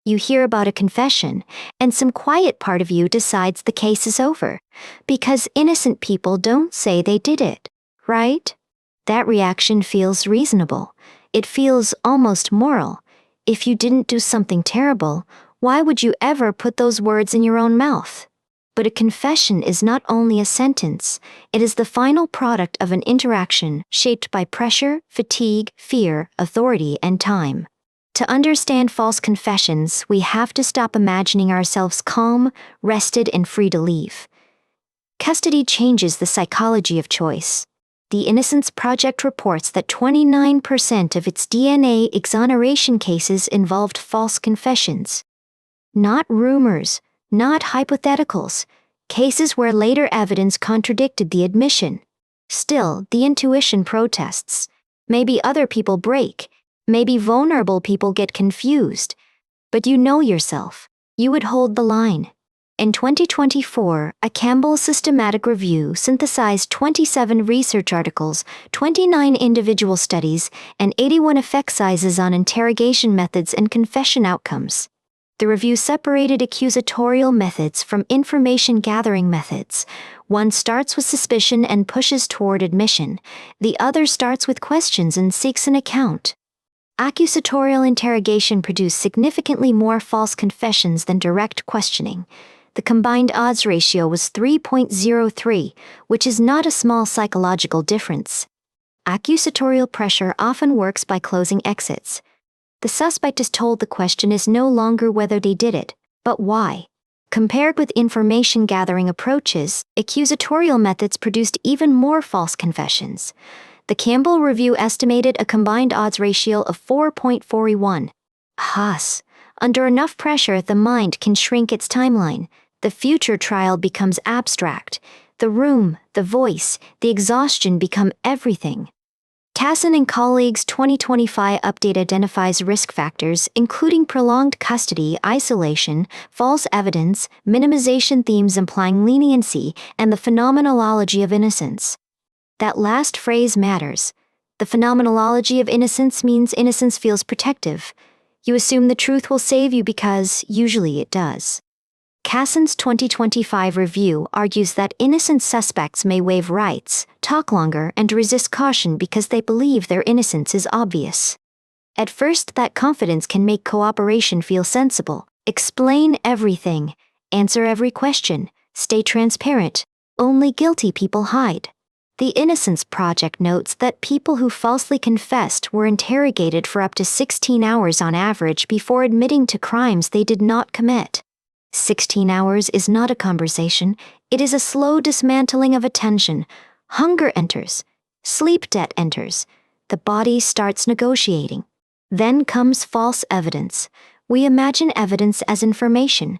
You hear about a confession, and some quiet part of you decides the case is over, because innocent people don't say they did it, right? That reaction feels reasonable. It feels almost moral. If you didn't do something terrible, why would you ever put those words in your own mouth? But a confession is not only a sentence, it is the final product of an interaction shaped by pressure, fatigue, fear, authority, and time. To understand false confessions, we have to stop imagining ourselves calm, rested, and free to leave. Custody changes the psychology of choice. The Innocence Project reports that 29% of its DNA exoneration cases involved false confessions. Not rumors, not hypotheticals, cases where later evidence contradicted the admission. Still, the intuition protests. Maybe other people break. Maybe vulnerable people get confused. But you know yourself. You would hold the line. In 2024, a Campbell systematic review synthesized 27 research articles, 29 individual studies, and 81 effect sizes on interrogation methods and confession outcomes. The review separated accusatorial methods from information gathering methods. One starts with suspicion and pushes toward admission. The other starts with questions and seeks an account. Accusatorial interrogation produced significantly more false confessions than direct questioning. The combined odds ratio was 3.03, which is not a small psychological difference. Accusatorial pressure often works by closing exits. The suspect is told the question is no longer whether they did it, but why. Compared with information-gathering approaches, accusatorial methods produced even more false confessions. The Campbell review estimated a combined odds ratio of 4.41. Haas. Under enough pressure, the mind can shrink its timeline. The future trial becomes abstract. The room, the voice, the exhaustion become everything. Kassin and colleagues' 2025 update identifies risk factors, including prolonged custody, isolation, false evidence, minimization themes implying leniency, and the phenomenology of innocence. That last phrase matters. The phenomenology of innocence means innocence feels protective. You assume the truth will save you because, usually it does. Kassin's 2025 review argues that innocent suspects may waive rights, talk longer, and resist caution because they believe their innocence is obvious. At first, that confidence can make cooperation feel sensible. Explain everything. Answer every question. Stay transparent. Only guilty people hide. The Innocence Project notes that people who falsely confessed were interrogated for up to 16 hours on average before admitting to crimes they did not commit. 16 hours is not a conversation, it is a slow dismantling of attention. Hunger enters. Sleep debt enters. The body starts negotiating. Then comes false evidence. We imagine evidence as information.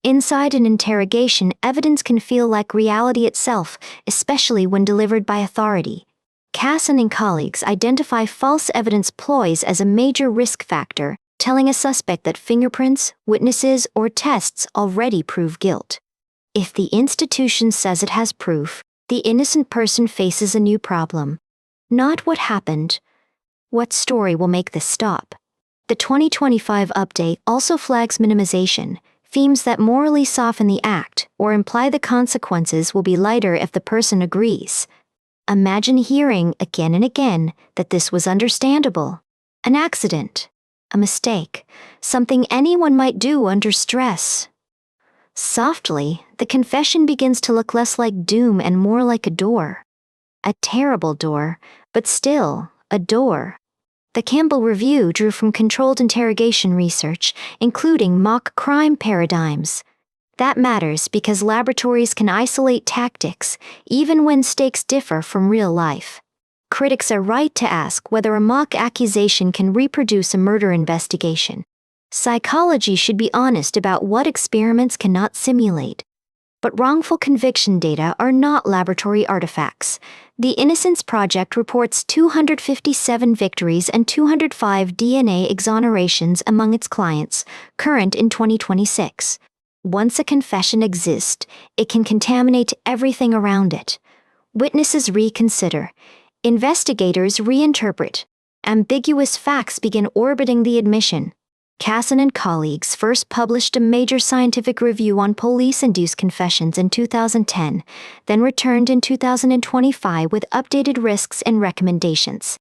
Inside an interrogation, evidence can feel like reality itself, especially when delivered by authority. Kassin and colleagues identify false evidence ploys as a major risk factor, telling a suspect that fingerprints, witnesses, or tests already prove guilt. If the institution says it has proof, the innocent person faces a new problem. Not what happened. What story will make this stop? The 2025 update also flags minimization, themes that morally soften the act or imply the consequences will be lighter if the person agrees. Imagine hearing again and again that this was understandable, an accident, a mistake, something anyone might do under stress. Softly, the confession begins to look less like doom and more like a door. A terrible door, but still, a door. The Campbell review drew from controlled interrogation research, including mock crime paradigms. That matters because laboratories can isolate tactics, even when stakes differ from real life. Critics are right to ask whether a mock accusation can reproduce a murder investigation. Psychology should be honest about what experiments cannot simulate. But wrongful conviction data are not laboratory artifacts. The Innocence Project reports 257 victories and 205 DNA exonerations among its clients, current in 2026. Once a confession exists, it can contaminate everything around it. Witnesses reconsider. Investigators reinterpret. Ambiguous facts begin orbiting the admission. Kassin and colleagues first published a major scientific review on police-induced confessions in 2010, then returned in 2025 with updated risks and recommendations.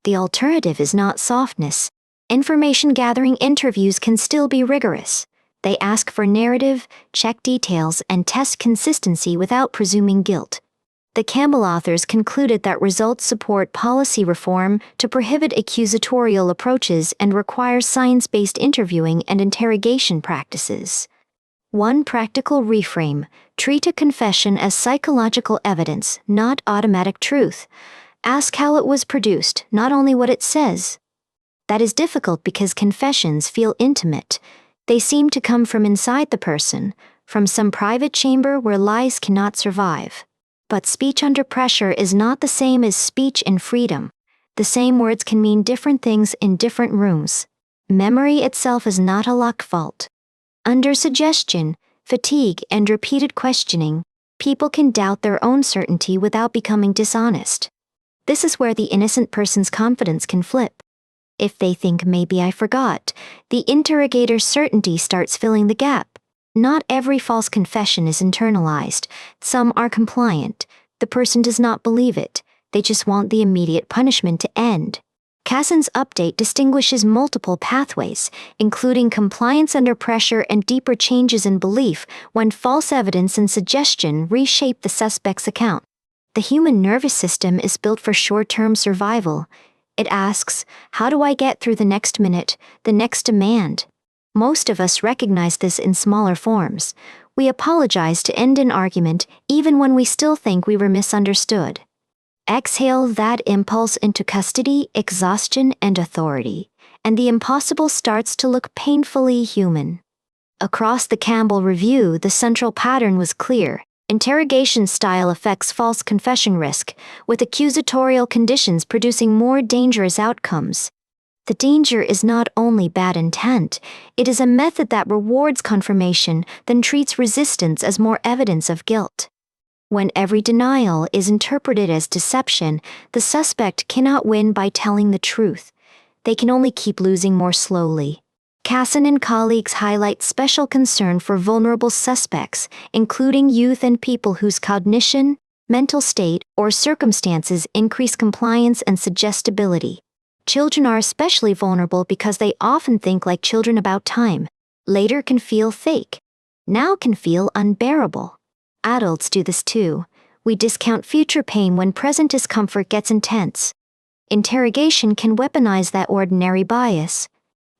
The alternative is not softness. Information-gathering interviews can still be rigorous. They ask for narrative, check details, and test consistency without presuming guilt. The Campbell authors concluded that results support policy reform to prohibit accusatorial approaches and require science-based interviewing and interrogation practices. One practical reframe: treat a confession as psychological evidence, not automatic truth. Ask how it was produced, not only what it says. That is difficult because confessions feel intimate. They seem to come from inside the person, from some private chamber where lies cannot survive. But speech under pressure is not the same as speech in freedom. The same words can mean different things in different rooms. Memory itself is not a luck fault. Under suggestion, fatigue, and repeated questioning, people can doubt their own certainty without becoming dishonest. This is where the innocent person's confidence can flip. If they think maybe I forgot, the interrogator's certainty starts filling the gap. Not every false confession is internalized. Some are compliant. The person does not believe it. They just want the immediate punishment to end. Kassin's update distinguishes multiple pathways, including compliance under pressure and deeper changes in belief when false evidence and suggestion reshape the suspect's account. The human nervous system is built for short-term survival. It asks, how do I get through the next minute, the next demand? Most of us recognize this in smaller forms. We apologize to end an argument even when we still think we were misunderstood. Exhale that impulse into custody, exhaustion, and authority, and the impossible starts to look painfully human. Across the Campbell review, the central pattern was clear. Interrogation style affects false confession risk, with accusatorial conditions producing more dangerous outcomes. The danger is not only bad intent, it is a method that rewards confirmation, then treats resistance as more evidence of guilt. When every denial is interpreted as deception, the suspect cannot win by telling the truth. They can only keep losing more slowly. Kassin and colleagues highlight special concern for vulnerable suspects, including youth and people whose cognition, mental state, or circumstances increase compliance and suggestibility. Children are especially vulnerable because they often think like children about time. Later can feel fake. Now can feel unbearable. Adults do this too. We discount future pain when present discomfort gets intense. Interrogation can weaponize that ordinary bias.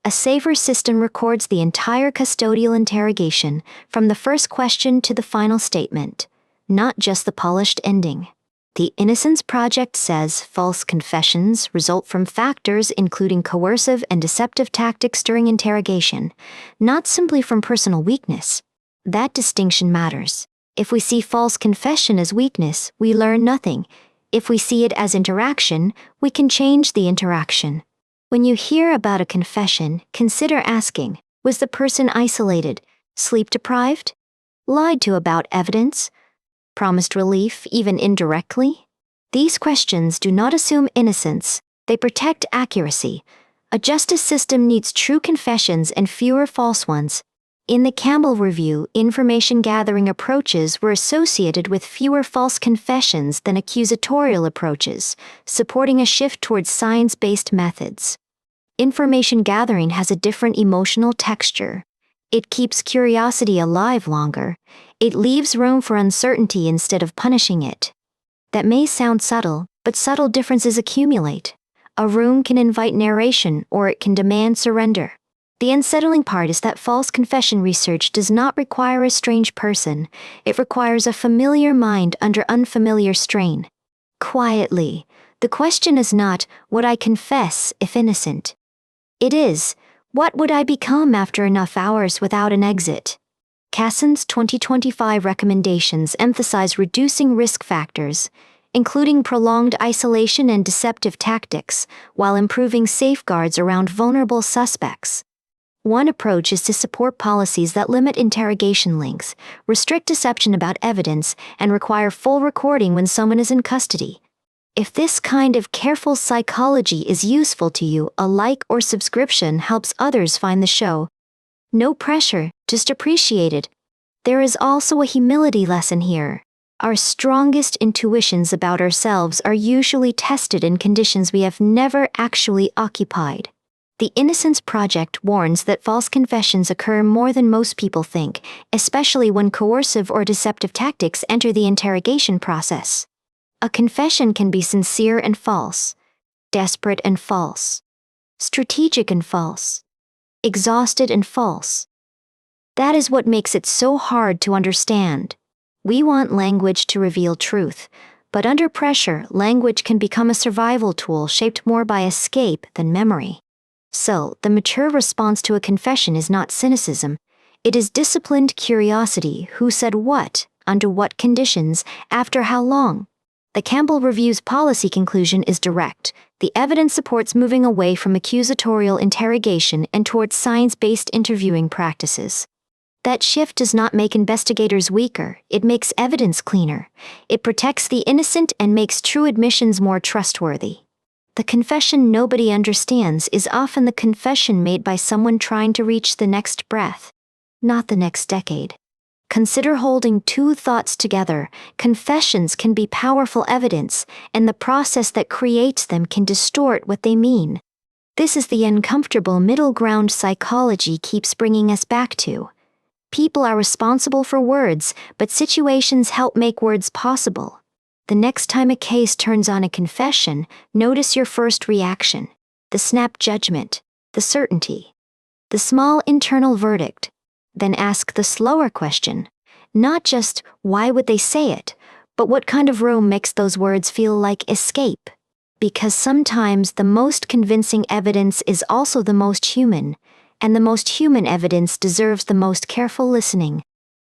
A safer system records the entire custodial interrogation, from the first question to the final statement, not just the polished ending. The Innocence Project says false confessions result from factors including coercive and deceptive tactics during interrogation, not simply from personal weakness. That distinction matters. If we see false confession as weakness, we learn nothing. If we see it as interaction, we can change the interaction. When you hear about a confession, consider asking, was the person isolated, sleep-deprived, lied to about evidence, promised relief even indirectly? These questions do not assume innocence, they protect accuracy. A justice system needs true confessions and fewer false ones. In the Campbell review, information-gathering approaches were associated with fewer false confessions than accusatorial approaches, supporting a shift towards science-based methods. Information gathering has a different emotional texture. It keeps curiosity alive longer. It leaves room for uncertainty instead of punishing it. That may sound subtle, but subtle differences accumulate. A room can invite narration, or it can demand surrender. The unsettling part is that false confession research does not require a strange person. It requires a familiar mind under unfamiliar strain. Quietly, the question is not, would I confess if innocent? It is, what would I become after enough hours without an exit? Kassin's 2025 recommendations emphasize reducing risk factors, including prolonged isolation and deceptive tactics, while improving safeguards around vulnerable suspects. One approach is to support policies that limit interrogation lengths, restrict deception about evidence, and require full recording when someone is in custody. If this kind of careful psychology is useful to you, a like or subscription helps others find the show. No pressure, just appreciate it. There is also a humility lesson here. Our strongest intuitions about ourselves are usually tested in conditions we have never actually occupied. The Innocence Project warns that false confessions occur more than most people think, especially when coercive or deceptive tactics enter the interrogation process. A confession can be sincere and false, desperate and false, strategic and false, exhausted and false. That is what makes it so hard to understand. We want language to reveal truth, but under pressure, language can become a survival tool shaped more by escape than memory. So, the mature response to a confession is not cynicism. It is disciplined curiosity. Who said what, under what conditions, after how long? The Campbell Review's policy conclusion is direct. The evidence supports moving away from accusatorial interrogation and towards science-based interviewing practices. That shift does not make investigators weaker, it makes evidence cleaner. It protects the innocent and makes true admissions more trustworthy. The confession nobody understands is often the confession made by someone trying to reach the next breath, not the next decade. Consider holding two thoughts together. Confessions can be powerful evidence, and the process that creates them can distort what they mean. This is the uncomfortable middle ground psychology keeps bringing us back to. People are responsible for words, but situations help make words possible. The next time a case turns on a confession, notice your first reaction, the snap judgment, the certainty, the small internal verdict. Then ask the slower question, not just why would they say it, but what kind of room makes those words feel like escape? Because sometimes the most convincing evidence is also the most human, and the most human evidence deserves the most careful listening.